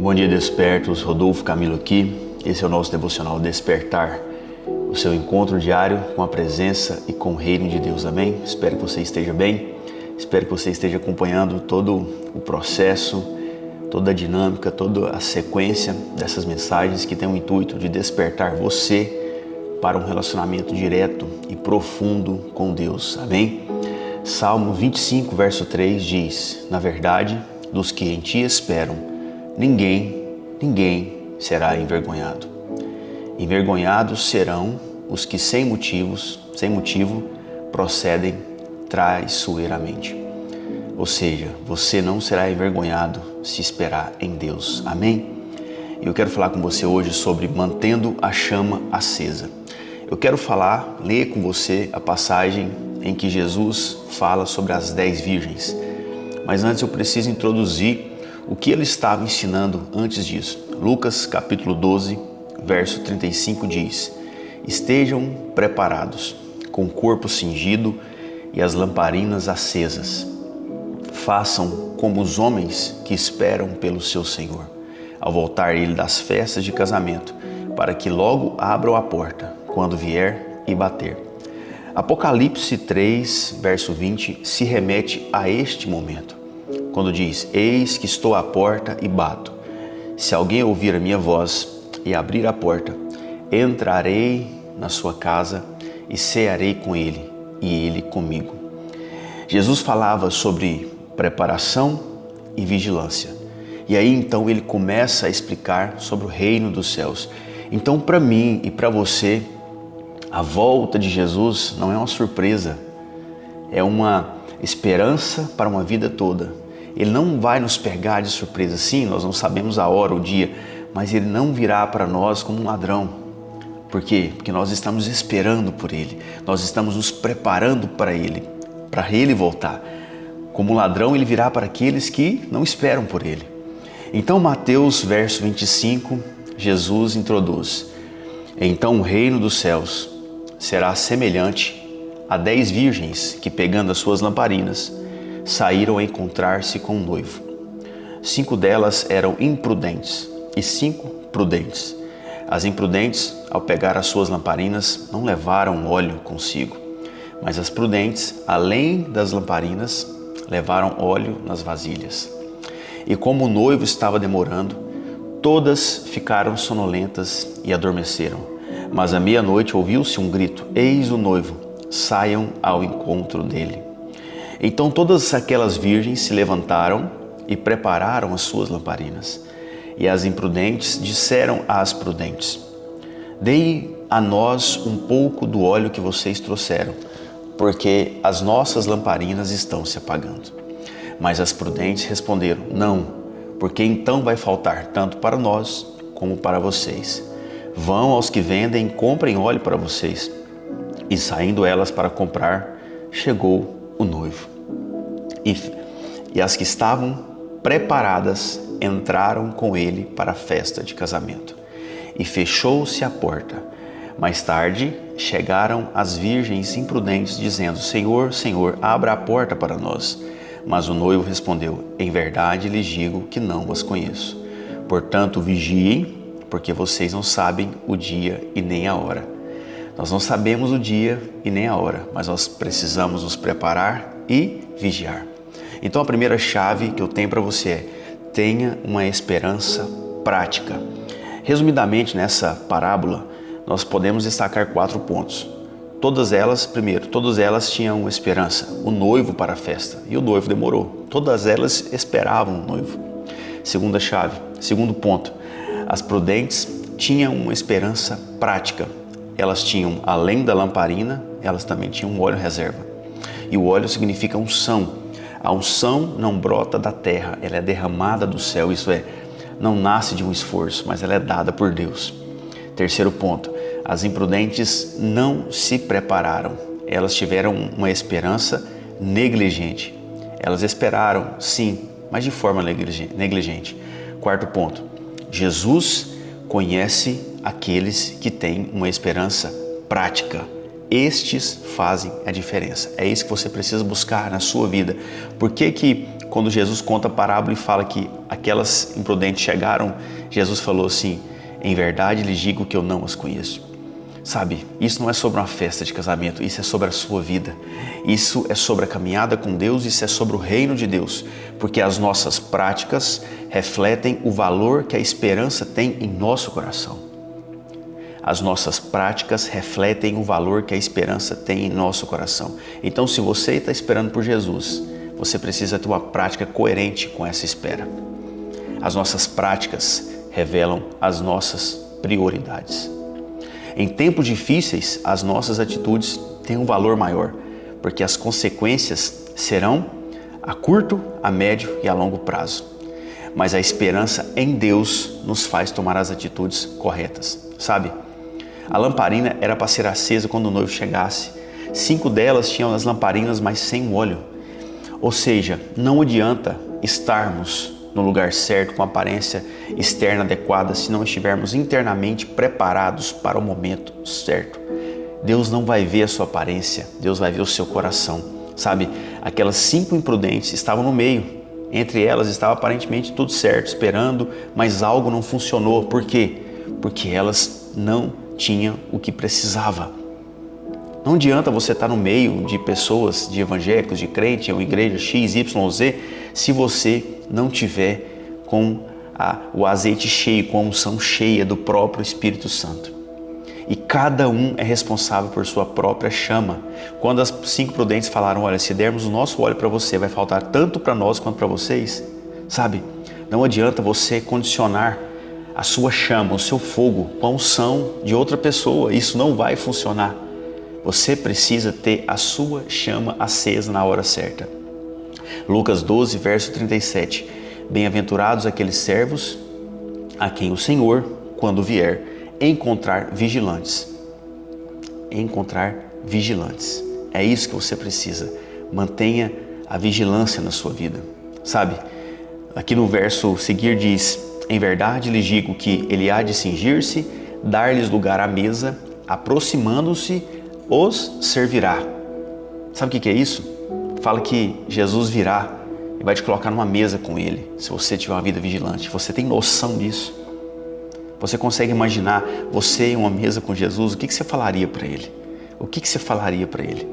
Bom dia, despertos. Rodolfo Camilo aqui. Esse é o nosso devocional Despertar, o seu encontro diário com a presença e com o reino de Deus. Amém? Espero que você esteja bem. Espero que você esteja acompanhando todo o processo, toda a dinâmica, toda a sequência dessas mensagens que tem o intuito de despertar você para um relacionamento direto e profundo com Deus. Amém? Salmo 25, verso 3 diz: na verdade, dos que em ti esperam, ninguém será envergonhado. Envergonhados serão os que sem motivo procedem traiçoeiramente. Ou seja, você não será envergonhado se esperar em Deus. Amém? E eu quero falar com você hoje sobre mantendo a chama acesa. Eu quero ler com você a passagem em que Jesus fala sobre as 10 virgens. Mas antes eu preciso introduzir o que ele estava ensinando antes disso. Lucas capítulo 12, verso 35 diz: estejam preparados, com o corpo cingido e as lamparinas acesas. Façam como os homens que esperam pelo seu Senhor, ao voltar ele das festas de casamento, para que logo abram a porta, quando vier e bater. Apocalipse 3, verso 20, se remete a este momento, quando diz: eis que estou à porta e bato. Se alguém ouvir a minha voz e abrir a porta, entrarei na sua casa e cearei com ele e ele comigo. Jesus falava sobre preparação e vigilância. E aí então ele começa a explicar sobre o reino dos céus. Então, para mim e para você, a volta de Jesus não é uma surpresa, é uma esperança para uma vida toda. Ele não vai nos pegar de surpresa. Sim, nós não sabemos a hora, o dia, mas ele não virá para nós como um ladrão. Por quê? Porque nós estamos esperando por ele, nós estamos nos preparando para ele voltar. Como ladrão, ele virá para aqueles que não esperam por ele. Então, Mateus, verso 25, Jesus introduz: então o reino dos céus será semelhante a 10 virgens que, pegando as suas lamparinas, saíram a encontrar-se com o noivo. 5 delas eram imprudentes e 5 prudentes. As imprudentes, ao pegar as suas lamparinas, não levaram óleo consigo, mas as prudentes, além das lamparinas, levaram óleo nas vasilhas. E como o noivo estava demorando, todas ficaram sonolentas e adormeceram. Mas à meia-noite ouviu-se um grito: eis o noivo, saiam ao encontro dele. Então todas aquelas virgens se levantaram e prepararam as suas lamparinas. E as imprudentes disseram às prudentes: dei a nós um pouco do óleo que vocês trouxeram, porque as nossas lamparinas estão se apagando. Mas as prudentes responderam: não, porque então vai faltar tanto para nós como para vocês. Vão aos que vendem e comprem óleo para vocês. E saindo elas para comprar, chegou o noivo. E as que estavam preparadas entraram com ele para a festa de casamento. E fechou-se a porta. Mais tarde chegaram as virgens imprudentes, dizendo: Senhor, Senhor, abra a porta para nós. Mas o noivo respondeu: em verdade lhes digo que não as conheço. Portanto, vigiem, porque vocês não sabem o dia e nem a hora. Nós não sabemos o dia e nem a hora, mas nós precisamos nos preparar e vigiar. Então a primeira chave que eu tenho para você é: tenha uma esperança prática. Resumidamente, nessa parábola, nós podemos destacar 4 pontos. Todas elas tinham esperança, o noivo para a festa, e o noivo demorou. Todas elas esperavam o noivo. Segundo ponto, as prudentes tinham uma esperança prática. Elas tinham, além da lamparina, elas também tinham um óleo reserva. E o óleo significa unção. A unção não brota da terra, ela é derramada do céu, isso é, não nasce de um esforço, mas ela é dada por Deus. Terceiro ponto, as imprudentes não se prepararam. Elas tiveram uma esperança negligente. Elas esperaram, sim, mas de forma negligente. Quarto ponto, Jesus conhece aqueles que têm uma esperança prática. Estes fazem a diferença. É isso que você precisa buscar na sua vida. Por que quando Jesus conta a parábola e fala que aquelas imprudentes chegaram, Jesus falou assim: em verdade lhes digo que eu não as conheço. Sabe, isso não é sobre uma festa de casamento, isso é sobre a sua vida. Isso é sobre a caminhada com Deus, isso é sobre o reino de Deus. Porque as nossas práticas refletem o valor que a esperança tem em nosso coração. As nossas práticas refletem o valor que a esperança tem em nosso coração. Então, se você está esperando por Jesus, você precisa ter uma prática coerente com essa espera. As nossas práticas revelam as nossas prioridades. Em tempos difíceis, as nossas atitudes têm um valor maior, porque as consequências serão a curto, a médio e a longo prazo. Mas a esperança em Deus nos faz tomar as atitudes corretas. Sabe, a lamparina era para ser acesa quando o noivo chegasse. 5 delas tinham as lamparinas, mas sem óleo. Ou seja, não adianta estarmos no lugar certo, com aparência externa adequada, se não estivermos internamente preparados para o momento certo. Deus não vai ver a sua aparência, Deus vai ver o seu coração. Sabe, aquelas 5 imprudentes estavam no meio. Entre elas estava aparentemente tudo certo, esperando, mas algo não funcionou. Por quê? Porque elas não tinham o que precisava. Não adianta você estar no meio de pessoas, de evangélicos, de crente, ou igreja X, Y, Z, se você não tiver com o azeite cheio, com a unção cheia do próprio Espírito Santo. E cada um é responsável por sua própria chama. Quando as 5 prudentes falaram: olha, se dermos o nosso óleo para você, vai faltar tanto para nós quanto para vocês. Sabe, não adianta você condicionar a sua chama, o seu fogo, com a unção de outra pessoa. Isso não vai funcionar. Você precisa ter a sua chama acesa na hora certa. Lucas 12, verso 37. Bem-aventurados aqueles servos a quem o Senhor, quando vier, encontrar vigilantes. Encontrar vigilantes. É isso que você precisa. Mantenha a vigilância na sua vida. Sabe, aqui no verso seguir diz: em verdade lhes digo que ele há de cingir-se, dar-lhes lugar à mesa, aproximando-se, os servirá. Sabe o que é isso? Fala que Jesus virá e vai te colocar numa mesa com Ele, se você tiver uma vida vigilante. Você tem noção disso? Você consegue imaginar você em uma mesa com Jesus? O que você falaria para Ele? O que você falaria para Ele?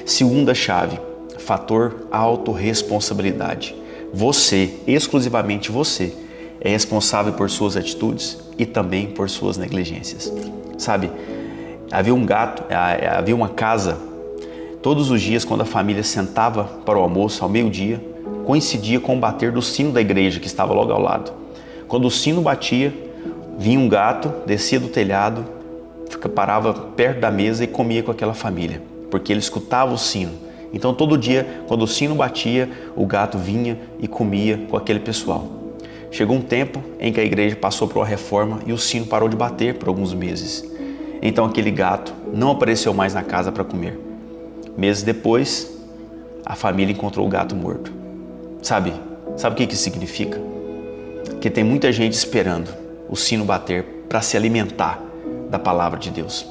Segunda chave, fator autorresponsabilidade. Você, exclusivamente você, é responsável por suas atitudes e também por suas negligências. Sabe, havia uma casa, todos os dias quando a família sentava para o almoço ao meio-dia, coincidia com o bater do sino da igreja que estava logo ao lado. Quando o sino batia, vinha um gato, descia do telhado, parava perto da mesa e comia com aquela família, porque ele escutava o sino. Então todo dia, quando o sino batia, o gato vinha e comia com aquele pessoal. Chegou um tempo em que a igreja passou por uma reforma e o sino parou de bater por alguns meses. Então aquele gato não apareceu mais na casa para comer. Meses depois, a família encontrou o gato morto. Sabe o que isso significa? Que tem muita gente esperando o sino bater para se alimentar da palavra de Deus.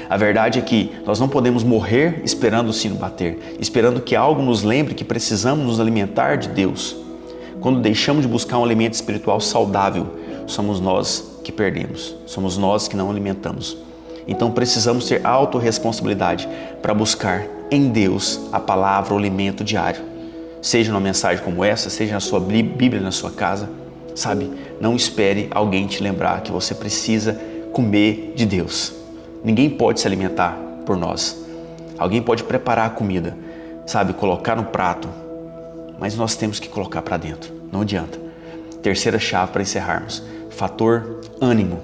A verdade é que nós não podemos morrer esperando o sino bater, esperando que algo nos lembre que precisamos nos alimentar de Deus. Quando deixamos de buscar um alimento espiritual saudável, somos nós que perdemos, somos nós que não alimentamos. Então precisamos ter autorresponsabilidade para buscar em Deus a palavra, o alimento diário. Seja numa mensagem como essa, seja na sua Bíblia, na sua casa. Sabe, não espere alguém te lembrar que você precisa comer de Deus. Ninguém pode se alimentar por nós. Alguém pode preparar a comida, sabe, colocar no prato, mas nós temos que colocar para dentro, não adianta. Terceira chave para encerrarmos, fator ânimo.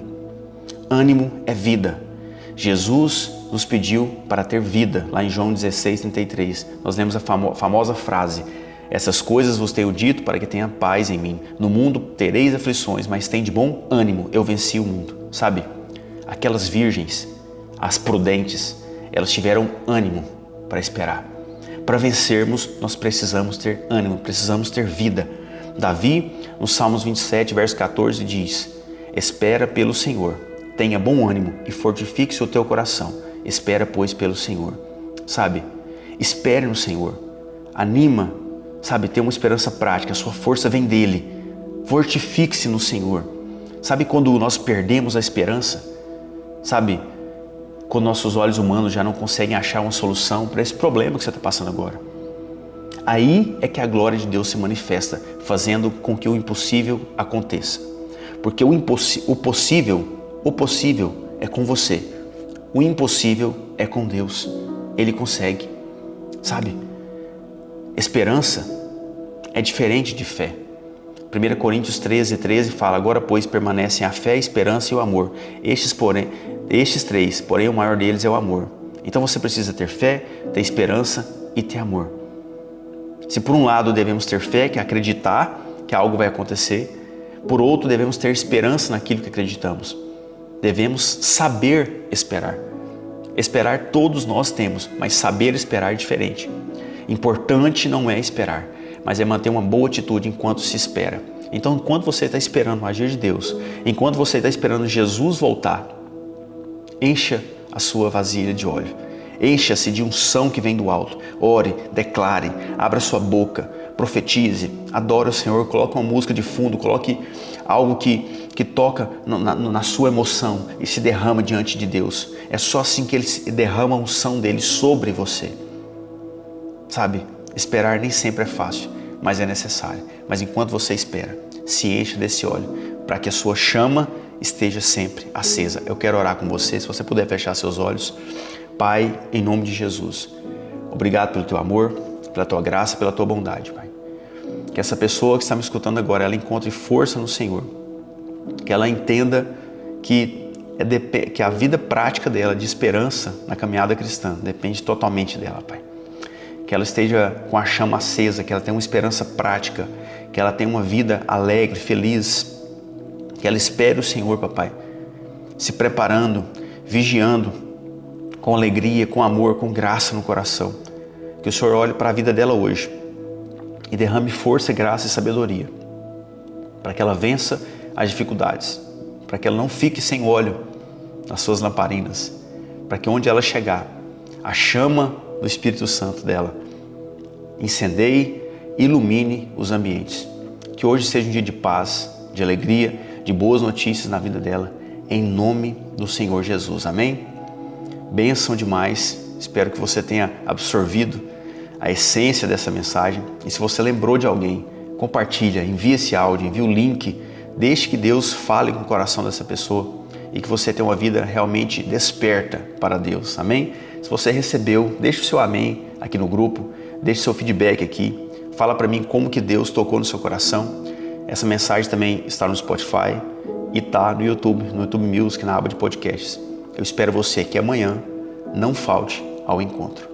Ânimo é vida. Jesus nos pediu para ter vida, lá em João 16:33. Nós lemos a famosa frase: essas coisas vos tenho dito para que tenha paz em mim. No mundo tereis aflições, mas tem de bom ânimo, eu venci o mundo. Sabe, aquelas virgens, as prudentes, elas tiveram ânimo para esperar. Para vencermos, nós precisamos ter ânimo, precisamos ter vida. Davi, no Salmos 27, verso 14, diz: espera pelo Senhor, tenha bom ânimo e fortifique-se o teu coração. Espera, pois, pelo Senhor. Sabe, espere no Senhor. Anima Sabe, ter uma esperança prática, a sua força vem dele. Fortifique-se no Senhor. Sabe quando nós perdemos a esperança? Sabe, quando nossos olhos humanos já não conseguem achar uma solução para esse problema que você está passando agora. Aí é que a glória de Deus se manifesta, fazendo com que o impossível aconteça. Porque o possível é com você. O impossível é com Deus. Ele consegue. Sabe? Esperança é diferente de fé. 1 Coríntios 13 fala: agora, pois, permanecem a fé, a esperança e o amor. Estes três, porém o maior deles é o amor. Então você precisa ter fé, ter esperança e ter amor. Se por um lado devemos ter fé, que é acreditar que algo vai acontecer, por outro devemos ter esperança naquilo que acreditamos. Devemos saber esperar. Esperar todos nós temos, mas saber esperar é diferente. Importante não é esperar, mas é manter uma boa atitude enquanto se espera. Então, enquanto você está esperando o agir de Deus, enquanto você está esperando Jesus voltar, encha a sua vasilha de óleo. Encha-se de unção que vem do alto. Ore, declare, abra sua boca, profetize, adore o Senhor, coloque uma música de fundo, coloque algo que toca na sua emoção e se derrama diante de Deus. É só assim que Ele derrama a unção dele sobre você. Sabe, esperar nem sempre é fácil, mas é necessário. Mas enquanto você espera, se encha desse óleo, para que a sua chama esteja sempre acesa. Eu quero orar com você, se você puder fechar seus olhos. Pai, em nome de Jesus, obrigado pelo teu amor, pela tua graça, pela tua bondade, Pai. Que essa pessoa que está me escutando agora, ela encontre força no Senhor. Que ela entenda que a vida prática dela, de esperança na caminhada cristã, depende totalmente dela, Pai. Que ela esteja com a chama acesa, que ela tenha uma esperança prática, que ela tenha uma vida alegre, feliz, que ela espere o Senhor, Papai, se preparando, vigiando, com alegria, com amor, com graça no coração. Que o Senhor olhe para a vida dela hoje e derrame força, graça e sabedoria, para que ela vença as dificuldades, para que ela não fique sem óleo nas suas lamparinas, para que onde ela chegar, a chama do Espírito Santo dela incendeie e ilumine os ambientes. Que hoje seja um dia de paz, de alegria, de boas notícias na vida dela, em nome do Senhor Jesus. Amém? Bênção demais. Espero que você tenha absorvido a essência dessa mensagem. E se você lembrou de alguém, compartilha, envia esse áudio, envia o link. Deixe que Deus fale com o coração dessa pessoa e que você tenha uma vida realmente desperta para Deus. Amém? Se você recebeu, deixe o seu amém aqui no grupo. Deixe seu feedback aqui. Fala para mim como que Deus tocou no seu coração. Essa mensagem também está no Spotify e está no YouTube Music, na aba de podcasts. Eu espero você aqui amanhã. Não falte ao encontro.